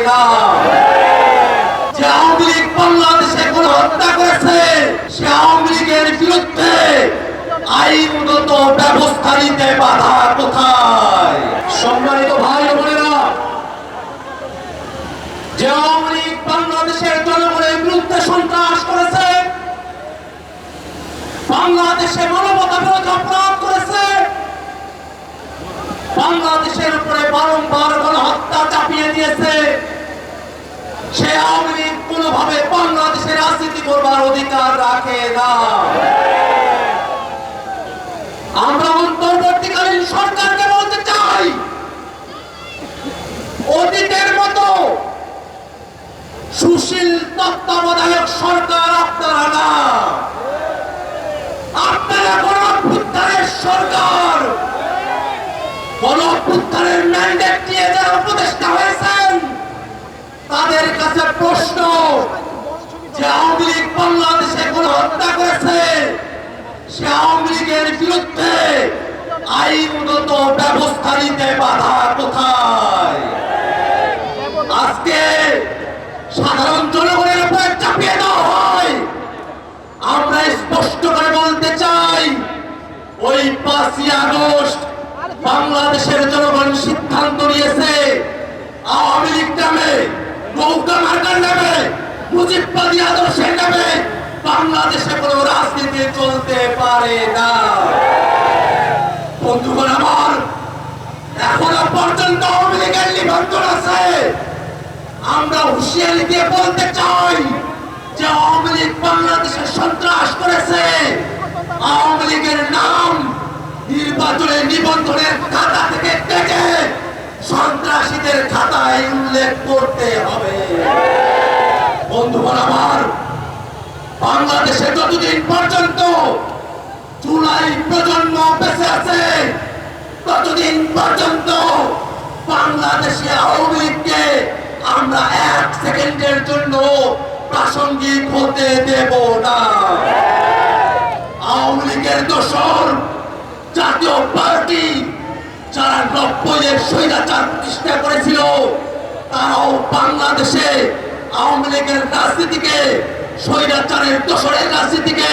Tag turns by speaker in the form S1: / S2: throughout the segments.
S1: না। যে আওয়ামী লীগ বাংলাদেশে কোন হত্যা করেছে সে আওয়ামী লীগের বিরুদ্ধে আইনগত ব্যবস্থা নিতে বাধা কোথায়? সম্মানিত ভাই ও বোনেরা, যে আওয়ামী লীগ বাংলাদেশের জনগণের বিরুদ্ধে সন্ত্রাস করেছে, বাংলাদেশে মানবতা বিরোধী অপরাধ করেছে, বাংলাদেশের উপরে বারংবার গণহত্যা চাপিয়ে দিয়েছে, সে আওয়ামী লীগ কোনোভাবে বাংলাদেশের রাজনীতি করবার অধিকার রাখে না। আমরা অন্তর্বর্তীকালীন সরকারকে বলতে চাই, অতীতের মতো সুশীল তত্ত্বাবধায়ক সরকার আপনারা না, আপনারা গণঅভ্যুত্থানের সরকার। গণঅভ্যুত্থানের ম্যান্ডেট নিয়ে যারা উপদেষ্টা হয়েছেন তাদের কাছে প্রশ্ন, যে আওয়ামী লীগ বাংলাদেশে কোন হত্যা করেছে সে আওয়ামী লীগের বিরুদ্ধে আইনগত ব্যবস্থা নিতে বাধা কোথায়? আজকে সাধারণ জনগণের উপরে চাপিয়ে দেওয়া হয়। আমরা স্পষ্ট করে বলতে চাই, ওই 5ই আগস্ট বাংলাদেশের জনগণ সিদ্ধান্ত নিয়েছে আওয়ামী লীগ নামে, নৌকা মার্কার নামে, মুজিববাদী আদর্শের নামে বাংলাদেশে কোন রাজনীতি চলতে পারে না। বন্ধুগণ আমার, এখনো পর্যন্ত আওয়ামী লীগের নিবন্ধন আছে। আমরা হুঁশিয়ারি দিয়ে বলতে চাই যে আওয়ামী লীগ বাংলাদেশে সন্ত্রাস করেছে, আওয়ামী লীগের নাম নির্বাচনের নিবন্ধনের খাতা থেকে কেটে সন্ত্রাসীদের খাতায় উল্লেখ করতে হবে। বন্ধুগণ আমার, বাংলাদেশে যতদিন পর্যন্ত জুলাই প্রজন্ম বেঁচে আছে ততদিন পর্যন্ত বাংলাদেশে আওয়ামী লীগকে আমরা 1 সেকেন্ডের জন্য প্রাসঙ্গিক হতে দেব না। আওয়ামী লীগের দোসর জাতীয় পার্টি যারা 90-এর স্বৈরাচার প্রতিষ্ঠা করেছিল, তারাও বাংলাদেশে আওয়ামী লীগের রাজনীতিকে, স্বৈরাচারের দোসরের রাজনীতিকে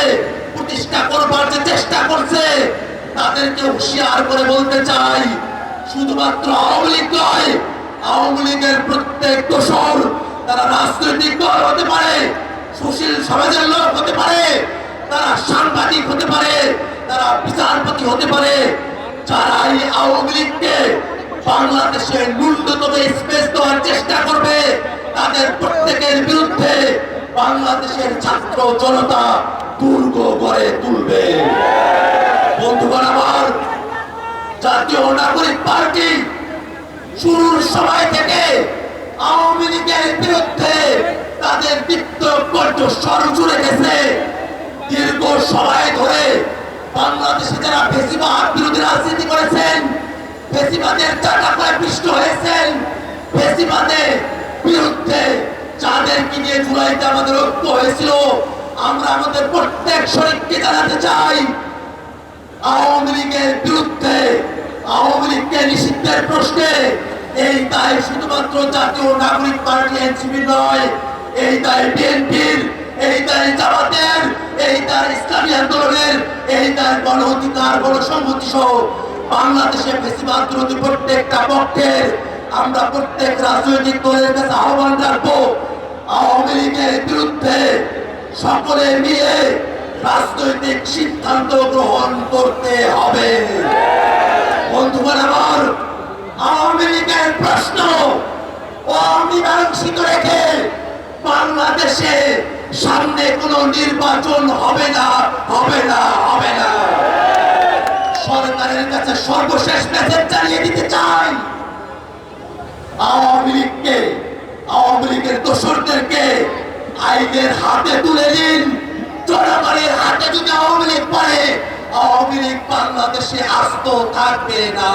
S1: প্রতিষ্ঠা করবার যে চেষ্টা করছে, তাদেরকে হুঁশিয়ার করে বলতে চাই, শুধুমাত্র আওয়ামী লীগ নয়, আওয়ামী লীগের প্রত্যেক দোসর তারা রাজনৈতিক দল হতে পারে, সুশীল সমাজের লোক হতে পারে, তারা সাংবাদিক হতে পারে, তারা বিচারপতি হতে পারে, যারা এই আওয়ামী লীগকে বাংলাদেশের ন্যূনতম স্পেস দেওয়ার চেষ্টা করবে, তাদের প্রত্যেকের বিরুদ্ধে বাংলাদেশের ছাত্র জনতা দুর্গ গড়ে তুলবে। বন্ধুগণ আমার, জাতীয় নাগরিক পার্টি শুরুর সময় থেকে আওয়ামী লীগের বিরুদ্ধে তাদের বিক্ষোভ কণ্ঠস্বর জুড়ে গেছে। দীর্ঘ সময় ধরে বাংলাদেশে যারা ফ্যাসিবাদ বিরোধী রাজনীতি করেছেন, ফ্যাসিবাদের চাটাপায় পিষ্ট হয়েছেন, ফ্যাসিবাদের বিরুদ্ধে যাদেরকে নিয়ে জুলাইতে আমাদের ঐক্য হয়েছিল, আমরা আমাদের প্রত্যেক শরীরকে জানাতে চাই, আওয়ামী লীগের বিরুদ্ধে, আওয়ামী লীগকে নিষিদ্ধের প্রশ্নে এই দায় শুধুমাত্র জাতীয় নাগরিক পার্টি এনসিপি নয়, এই দায় বিএনপির, এই দায় জামাতের, এই দায় ইসলামী আন্দোলনের, এই দায় গণ অধিকার গণসংহতি সহ বাংলাদেশে ফ্যাসিবাদ বিরোধী প্রত্যেকটা পক্ষের। আমরা প্রত্যেক রাজনৈতিক দলের কাছে আহ্বান রাখবো, আওয়ামী লীগের বিরুদ্ধে সকলে মিলে রাজনৈতিক সিদ্ধান্ত গ্রহণ করতে হবে। বন্ধুগণ আমার, আওয়ামী লীগের প্রশ্ন অমীমাংসিত রেখে বাংলাদেশে সামনে কোনো নির্বাচন হবে না, হবে না, হবে না। সরকারের কাছে সর্বশেষ মেসেজ জানিয়ে দিতে চাই, আওয়ামী লীগকে, আওয়ামী লীগের দোসরদেরকে আইনের হাতে তুলে দিন। জনগণের হাতে যদি আওয়ামী লীগ পড়ে, আওয়ামী লীগ বাংলাদেশে আস্ত থাকবে না।